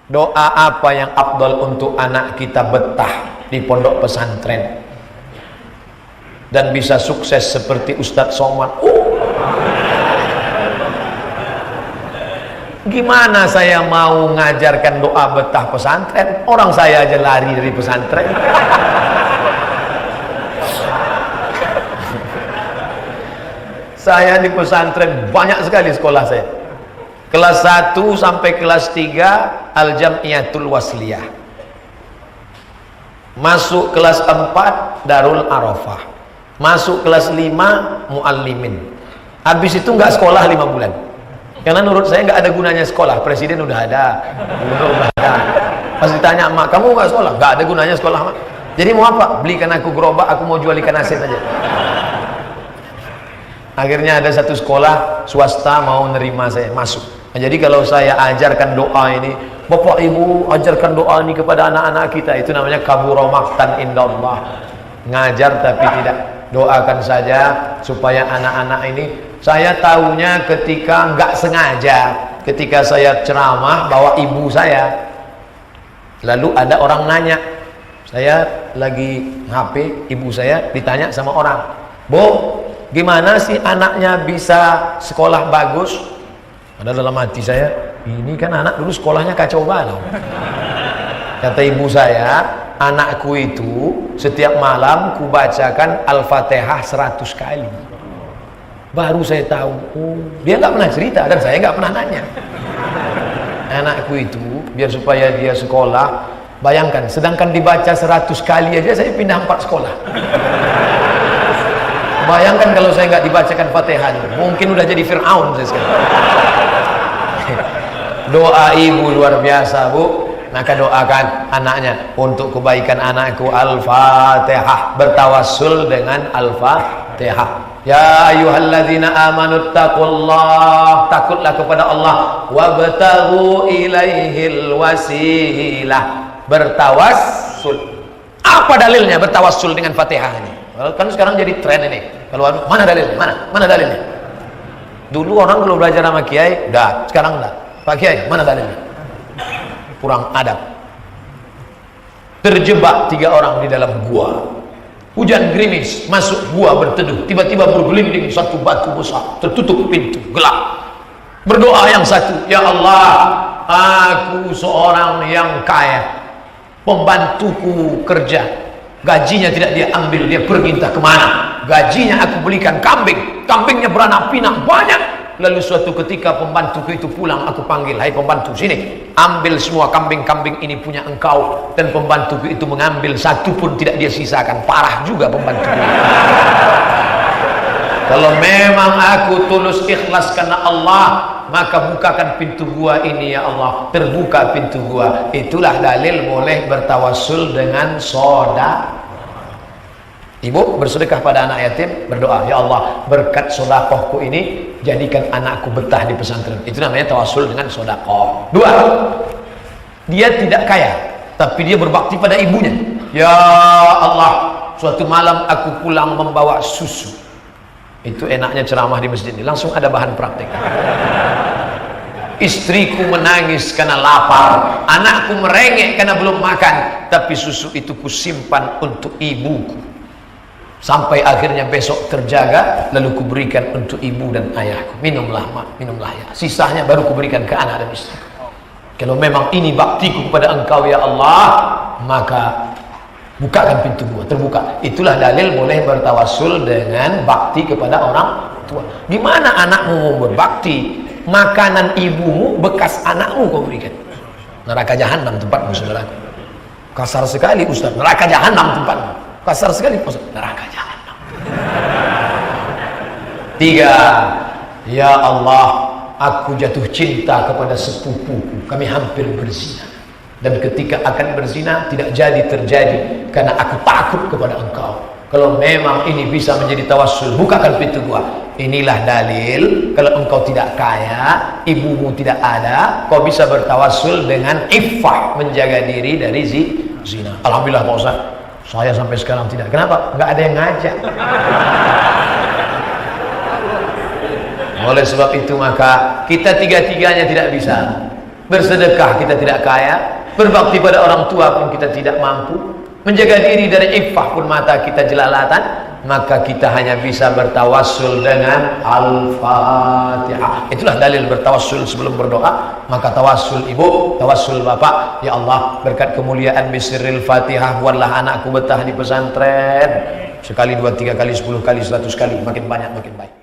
Doa apa yang afdal untuk anak kita betah di pondok pesantren dan bisa sukses seperti Ustadz Somad? Gimana saya mau ngajarkan doa betah pesantren? Orang saya aja lari dari pesantren. Saya di pesantren banyak sekali sekolah saya. Kelas 1 sampai kelas 3 Al-Jam'iyatul Wasliyah. Masuk kelas 4 Darul Arafah. Masuk kelas 5 Muallimin. Habis itu nggak sekolah 5 bulan. Karena menurut saya nggak ada gunanya sekolah. Presiden udah ada, gubernur udah ada. Pas ditanya, "Mak, kamu nggak sekolah?" "Nggak ada gunanya sekolah, Mak." "Jadi mau apa?" "Belikan aku gerobak, aku mau jual ikan asin aja." Akhirnya ada satu sekolah swasta mau nerima saya masuk. Nah, jadi kalau saya ajarkan doa ini, Bapak Ibu ajarkan doa ini kepada anak-anak kita, itu namanya kabura maqtan indallah. Ngajar tapi tidak. Doakan saja supaya anak-anak ini, saya tahunya ketika nggak sengaja, ketika saya ceramah bawa ibu saya, lalu ada orang nanya, saya lagi HP, ibu saya ditanya sama orang, "Bu, gimana sih anaknya bisa sekolah bagus?" Ada dalam hati saya, ini kan anak dulu sekolahnya kacau balau. Kata ibu saya, "Anakku itu setiap malam kubacakan Al-Fatihah 100 kali." Baru saya tahu, dia nggak pernah cerita dan saya nggak pernah nanya. Anakku itu biar supaya dia sekolah, bayangkan, sedangkan dibaca 100 kali aja saya pindah 4 sekolah. Bayangkan kalau saya nggak dibacakan Fatihah, mungkin udah jadi Fir'aun saya sekarang. Doa ibu luar biasa, Bu. Maka doakan anaknya untuk kebaikan anakku. Al-Fatihah, bertawassul dengan Al-Fatihah. Ya ayyuhalladzina amanu taqullah, takutlah kepada Allah, wabtaghu ilaihil wasilah, bertawassul. Apa dalilnya bertawassul dengan Fatihah ini? Kan sekarang jadi tren ini. Kalau mana dalilnya? Mana dalilnya? Dulu orang kalau belajar sama kiai, dah, sekarang dah. Pak Kiai, mana dalilnya? Kurang adab. Terjebak 3 orang di dalam gua. Hujan gerimis, masuk gua berteduh. Tiba-tiba bergelinding satu batu besar, tertutup pintu, gelap. Berdoa yang satu, "Ya Allah, aku seorang yang kaya. Pembantuku kerja, gajinya tidak dia ambil, dia pergi entah kemana. Gajinya aku belikan kambing, kambingnya beranak pinak banyak. Lalu suatu ketika pembantuku itu pulang, aku panggil, 'Hai pembantu, sini, ambil semua kambing-kambing ini punya engkau.' Dan pembantuku itu mengambil, satu pun tidak dia sisakan. Parah juga pembantuku. Kalau memang aku tulus ikhlas karena Allah, maka bukakan pintu gua ini ya Allah. Terbuka pintu gua. Itulah dalil boleh bertawassul dengan sedekah. Ibu bersedekah pada anak yatim, berdoa, "Ya Allah, berkat sedekahku ini jadikan anakku betah di pesantren." Itu namanya tawassul dengan sedekah. 2, dia tidak kaya tapi dia berbakti pada ibunya. "Ya Allah, suatu malam aku pulang membawa susu." Itu enaknya ceramah di masjid ini, langsung ada bahan praktek. "Istriku menangis karena lapar, anakku merengek karena belum makan, tapi susu itu kusimpan untuk ibuku. Sampai akhirnya besok terjaga, lalu kuberikan untuk ibu dan ayahku. Minumlah mak, minumlah ya. Sisanya baru kuberikan ke anak dan istri. Kalau memang ini baktiku kepada engkau ya Allah, maka bukakan pintu gua, terbuka." Itulah dalil boleh bertawassul dengan bakti kepada orang tua. Gimana anakmu mau berbakti? Makanan ibumu bekas anakmu kau berikan. Neraka jahanam tempatmu, saudaraku. Kasar sekali Ustaz, neraka jahanam tempatmu. Kasar sekali Ustaz, neraka jahanam. 3, ya Allah, aku jatuh cinta kepada sepupuku, kami hampir berzina, dan ketika akan berzina tidak jadi terjadi karena aku takut kepada engkau. Kalau memang ini bisa menjadi tawassul, bukakan pintu gua. Inilah dalil kalau engkau tidak kaya, ibumu tidak ada, kau bisa bertawassul dengan iffah, menjaga diri dari zina. Alhamdulillah Pak Ustaz, saya sampai sekarang tidak. Kenapa? Nggak ada yang ngajak. Oleh sebab itu maka kita tiga-tiganya tidak bisa. bersedekah kita tidak kaya, berbakti pada orang tua pun kita tidak mampu, menjaga diri dari iffah pun mata kita jelalatan, maka kita hanya bisa bertawassul dengan Al-Fatihah. Itulah dalil bertawassul sebelum berdoa. Maka tawassul ibu, tawassul bapak, ya Allah berkat kemuliaan bisiril Fatihah, buatlah anakku betah di pesantren, sekali, dua, tiga kali, 10 kali, 100 kali, makin banyak makin baik.